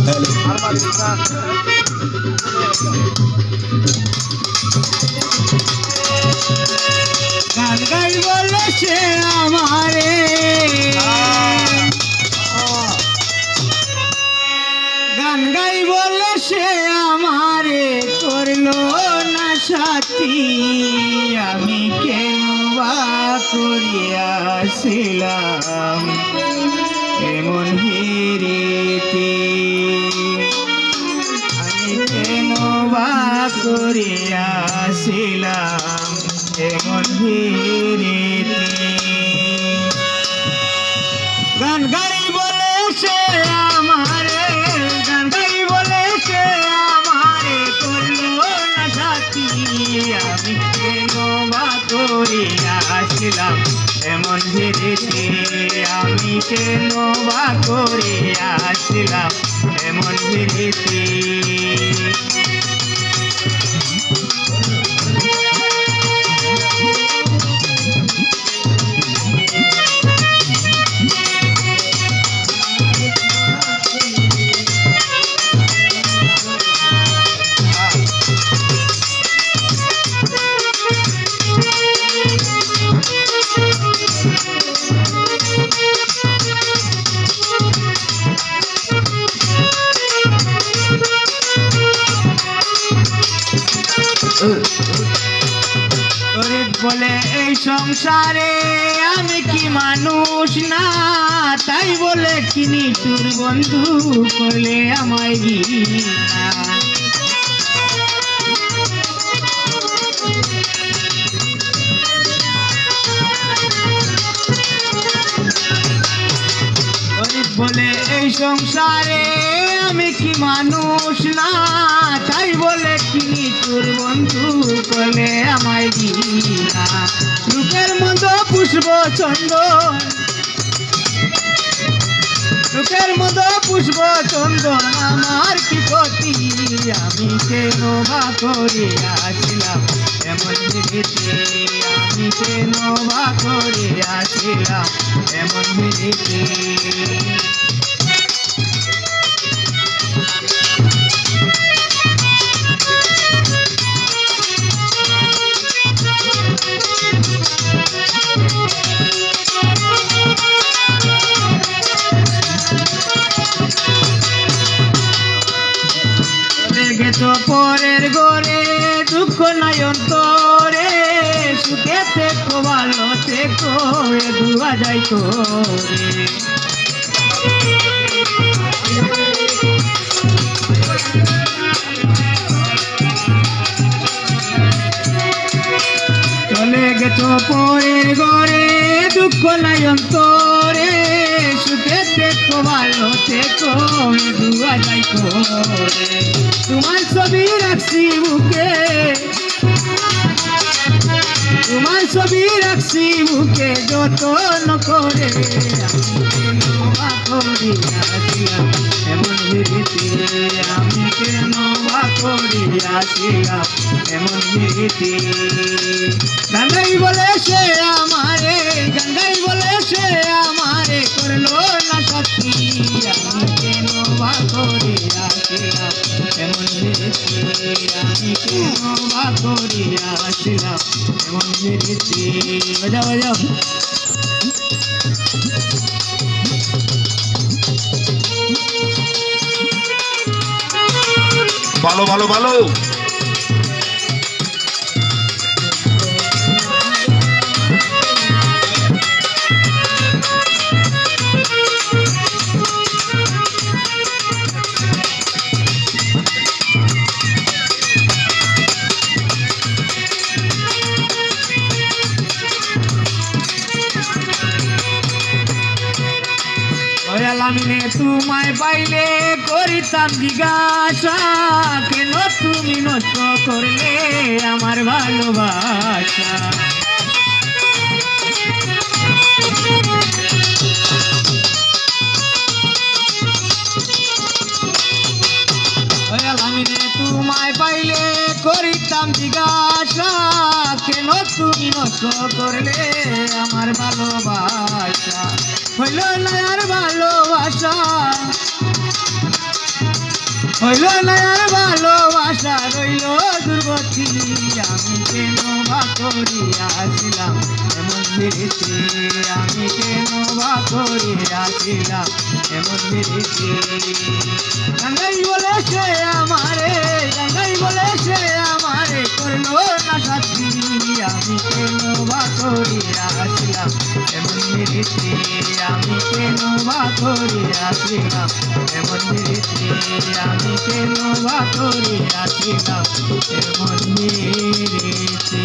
গান গাই বলে সে আমারে, গান গাই বলে সে আমারে করলো না সাথী। আমি কেন বা করিয়াছিলাম এমন হিরিতি, আমি কেন বা করিয়াছিলাম এমন হিরিতি। গান গাই বলে সে আমারে, গান গাই বলে সে আমারে করলো না সাথী। আমি কেন বা করিয়াছিলাম এমন হিরিতি, আমি কেন বা করিয়াছিলাম এমন হিরিতি। বলে এই সংসারে আমি কি মানুষ না, তাই বলে কিনি তোর বন্ধু করলে আমায় ঘৃণা। বলে এই সংসারে আমি কি মানুষ না, তাই বলে কিনি তোর বন্ধু করলে আমায় ঘৃণা। রূপের মতো পুষ্প চন্দন, রূপের মতো পুষ্প চন্দন আমার কি ক্ষতি। আমি কেন বা করিয়াছিলাম এমন হিরিতি, আমি কেন বা করিয়াছিলাম এমন হিরিতি। গেছো পরের ঘরে দুঃখ নাই অন্তরে, সুখে থেকো ভালো থেকো এ দুয়া যাই করে। চলে গেছো পরের ঘরে দুঃখ নাই অন্তরে, সুখে থেকো ভালো থেকো এ দুয়া যাই করে। তোমার ছবি রাখছি বুকে, তোমার ছবি রাখছি বুকে যতন করে। আমি কেন বা করিয়াছিলাম এমন হিরিতি, আমি কেন বা করিয়াছিলাম এমন হিরিতি। গান বলে সে আমারে, গান বলে সে আমারে করলো না সাথী। আমি কেন বা করিয়াছিলাম এমন হিরিতি, আমি কেন বা করিয়াছিলাম এমন হিরিতি। বাজাও বাজাও। ভালো ভালো ভালো। আমি তোমায় পাইলে করিতাম জিজ্ঞাসা, কেন তুমি নষ্ট করলে আমার ভালোবাসা। আমি তোমায় পাইলে করিতাম জিজ্ঞাসা, কেন তুমি নষ্ট করলে আমার ভালোবাসা। হইল না আর ভালোবাসা, হইল না আর ভালোবাসা রইল দুর্গতি আমি কেন বা করিয়াছিলাম এমন বিরতি আমি কেন বা করিয়াছিলাম এমন বিরতি গঙ্গাই বলে সে আমারে গঙ্গাই বলে সে আমারে করলো না সাথী আমি কেন বা করিয়াছিলাম এমন বিরতি আমি কেন বা করিয়াছিলাম এমন বিরতি আমি কেন বা করিয়াছিলাম এমন বিরতি।